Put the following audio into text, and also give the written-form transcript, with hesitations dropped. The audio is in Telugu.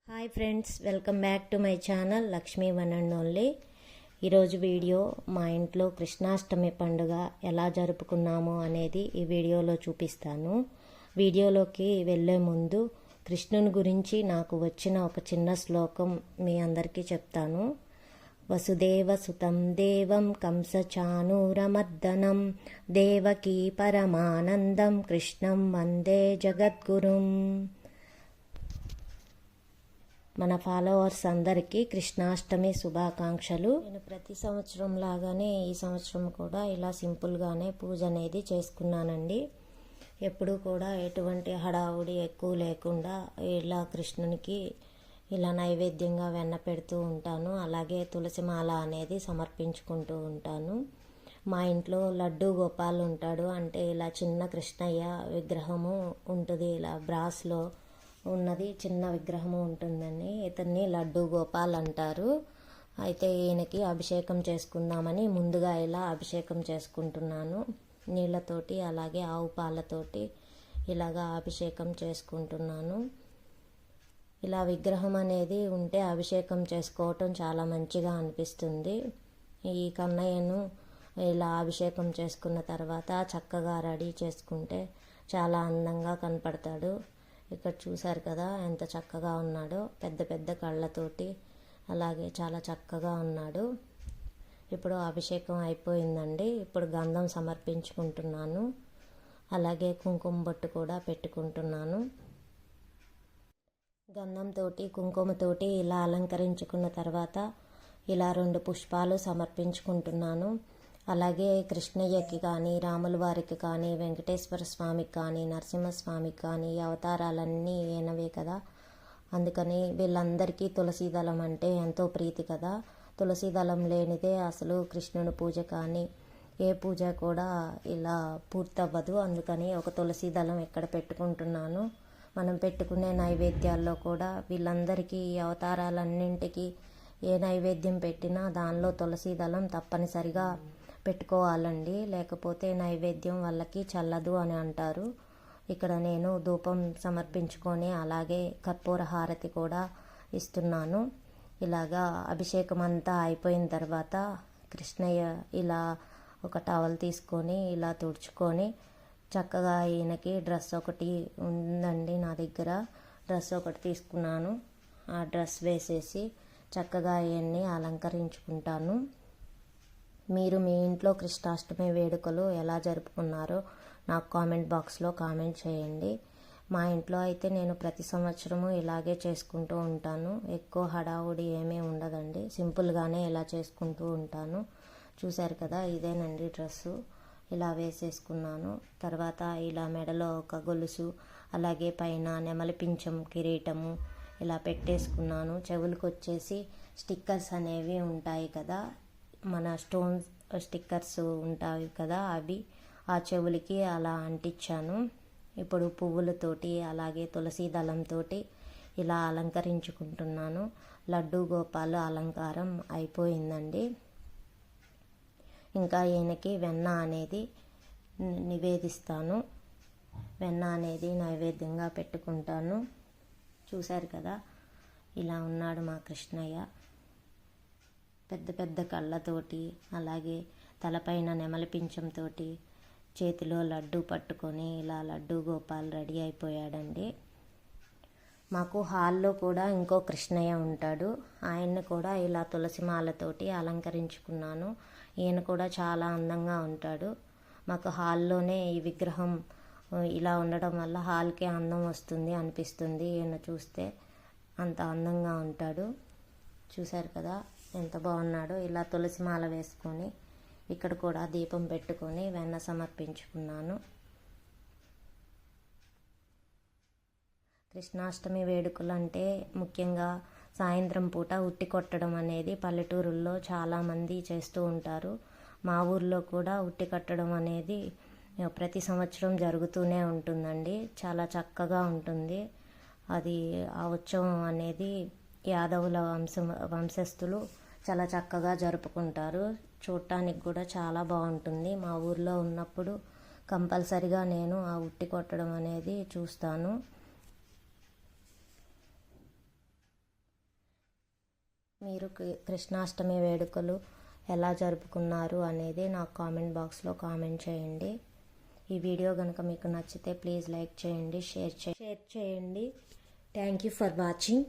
Hi friends, welcome back to my channel Lakshmi one and only. ఈరోజు వీడియో మా ఇంట్లో కృష్ణాష్టమి పండుగ ఎలా జరుపుకున్నాము అనేది ఈ వీడియోలో చూపిస్తాను. వీడియోలోకి వెళ్ళే ముందు కృష్ణుని గురించి నాకు వచ్చిన ఒక చిన్న శ్లోకం మీ అందరికీ చెప్తాను. వసుదేవ సుతం దేవం కంసచానూరమర్దనం దేవకీ పరమానందం కృష్ణం వందే జగద్గురుం. మన ఫాలోవర్స్ అందరికీ కృష్ణాష్టమి శుభాకాంక్షలు. నేను ప్రతి సంవత్సరం లాగానే ఈ సంవత్సరం కూడా ఇలా సింపుల్గానే పూజ అనేది చేసుకున్నానండి. ఎప్పుడూ కూడా ఎటువంటి హడావుడి ఎక్కువ లేకుండా ఇలా కృష్ణునికి ఇలా నైవేద్యంగా వెన్న పెడుతూ ఉంటాను. అలాగే తులసి మాల అనేది సమర్పించుకుంటూ ఉంటాను. మా ఇంట్లో లడ్డూ గోపాల్ ఉంటాడు. అంటే ఇలా చిన్న కృష్ణయ్య విగ్రహము ఉంటుంది. ఇలా బ్రాస్లో ఉన్నది చిన్న విగ్రహము ఉంటుందని ఇతన్ని లడ్డూ గోపాల్ అంటారు. అయితే ఈయనకి అభిషేకం చేసుకుందామని ముందుగా ఇలా అభిషేకం చేసుకుంటున్నాను. నీళ్ళతోటి అలాగే ఆవు పాలతోటి ఇలాగా అభిషేకం చేసుకుంటున్నాను. ఇలా విగ్రహం అనేది ఉంటే అభిషేకం చేసుకోవటం చాలా మంచిగా అనిపిస్తుంది. ఈ కన్నయ్యను ఇలా అభిషేకం చేసుకున్న తర్వాత చక్కగా రెడీ చేసుకుంటే చాలా అందంగా కనపడతాడు. ఇక్కడ చూశారు కదా ఎంత చక్కగా ఉన్నాడో, పెద్ద పెద్ద కళ్ళతోటి అలాగే చాలా చక్కగా ఉన్నాడు. ఇప్పుడు అభిషేకం అయిపోయిందండి. ఇప్పుడు గంధం సమర్పించుకుంటున్నాను. అలాగే కుంకుమ బొట్టు కూడా పెట్టుకుంటున్నాను. గంధంతో కుంకుమతోటి ఇలా అలంకరించుకున్న తర్వాత ఇలా 2 పుష్పాలు సమర్పించుకుంటున్నాను. అలాగే కృష్ణయ్యకి కానీ, రాముల వారికి కానీ, వెంకటేశ్వర స్వామికి కానీ, నరసింహస్వామికి కానీ అవతారాలన్నీ ఏనవే కదా. అందుకని వీళ్ళందరికీ తులసి దళం అంటే ఎంతో ప్రీతి కదా. తులసి దళం లేనిదే అసలు కృష్ణుని పూజ కానీ ఏ పూజ కూడా ఇలా పూర్తవ్వదు. అందుకని ఒక తులసి దళం ఇక్కడ పెట్టుకుంటున్నాను. మనం పెట్టుకునే నైవేద్యాల్లో కూడా వీళ్ళందరికీ ఈ అవతారాలన్నింటికి ఏ నైవేద్యం పెట్టినా దానిలో తులసి దళం తప్పనిసరిగా పెట్టుకోవాలండి. లేకపోతే నైవేద్యం వాళ్ళకి చల్లదు అని అంటారు. ఇక్కడ నేను ధూపం సమర్పించుకొని అలాగే కర్పూర హారతి కూడా ఇస్తున్నాను. ఇలాగా అభిషేకం అంతా అయిపోయిన తర్వాత కృష్ణయ్య ఇలా ఒక టవల్ తీసుకొని ఇలా తుడుచుకొని చక్కగా ఈయనకి డ్రెస్ ఒకటి ఉందండి నా దగ్గర. డ్రెస్ ఒకటి తీసుకున్నాను. ఆ డ్రెస్ వేసేసి చక్కగా ఈయన్ని అలంకరించుకుంటాను. మీరు మీ ఇంట్లో కృష్ణాష్టమి వేడుకలు ఎలా జరుపుకున్నారో నాకు కామెంట్ బాక్స్లో కామెంట్ చేయండి. మా ఇంట్లో అయితే నేను ప్రతి సంవత్సరము ఇలాగే చేసుకుంటూ ఉంటాను. ఎక్కువ హడావుడి ఏమీ ఉండదండి. సింపుల్గానే ఇలా చేసుకుంటూ ఉంటాను. చూశారు కదా, ఇదేనండి డ్రెస్సు. ఇలా వేసేసుకున్నాను. తర్వాత ఇలా మెడలో ఒక గొలుసు అలాగే పైన నెమలి పింఛం కిరీటము ఇలా పెట్టేసుకున్నాను. చెవులకు వచ్చేసి స్టిక్కర్స్ అనేవి ఉంటాయి కదా, మన స్టోన్ స్టిక్కర్స్ ఉంటాయి కదా, అవి ఆ చెవులకి అలా అంటించాను. ఇప్పుడు పువ్వులతోటి అలాగే తులసి దళంతో ఇలా అలంకరించుకుంటున్నాను. లడ్డూ గోపాలు అలంకారం అయిపోయిందండి. ఇంకా ఈయనకి వెన్న అనేది నివేదిస్తాను. వెన్న అనేది నైవేద్యంగా పెట్టుకుంటాను. చూశారు కదా, ఇలా ఉన్నాడు మా కృష్ణయ్య. పెద్ద పెద్ద కళ్ళతోటి అలాగే తలపైన నెమలి పింఛంతో చేతిలో లడ్డు పట్టుకొని ఇలా లడ్డు గోపాల్ రెడీ అయిపోయాడండి. మాకు హాల్లో కూడా ఇంకో కృష్ణయ్య ఉంటాడు. ఆయన్ని కూడా ఇలా తులసి మాలతోటి అలంకరించుకున్నాను. ఈయన కూడా చాలా అందంగా ఉంటాడు. మాకు హాల్లోనే ఈ విగ్రహం ఇలా ఉండడం వల్ల హాల్కే అందం వస్తుంది అనిపిస్తుంది. ఈయన చూస్తే అంత అందంగా ఉంటాడు. చూశారు కదా ఎంత బాగున్నాడో. ఇలా తులసి మాల వేసుకొని ఇక్కడ కూడా దీపం పెట్టుకొని వెన్న సమర్పించుకున్నాను. కృష్ణాష్టమి వేడుకలు అంటే ముఖ్యంగా సాయంత్రం పూట ఉట్టి కొట్టడం అనేది పల్లెటూరుల్లో చాలామంది చేస్తూ ఉంటారు. మా ఊర్లో కూడా ఉట్టి కట్టడం అనేది ప్రతి సంవత్సరం జరుగుతూనే ఉంటుందండి. చాలా చక్కగా ఉంటుంది. అది ఆ ఉత్సవం అనేది యాదవుల వంశస్థులు చాలా చక్కగా జరుపుకుంటారు. చూడటానికి కూడా చాలా బాగుంటుంది. మా ఊర్లో ఉన్నప్పుడు కంపల్సరిగా నేను ఆ ఉట్టి కొట్టడం అనేది చూస్తాను. మీరు కృష్ణాష్టమి వేడుకలు ఎలా జరుపుకున్నారు అనేది నాకు కామెంట్ బాక్స్లో కామెంట్ చేయండి. ఈ వీడియో కనుక మీకు నచ్చితే ప్లీజ్ లైక్ చేయండి, షేర్ చేయండి. Thank you for watching.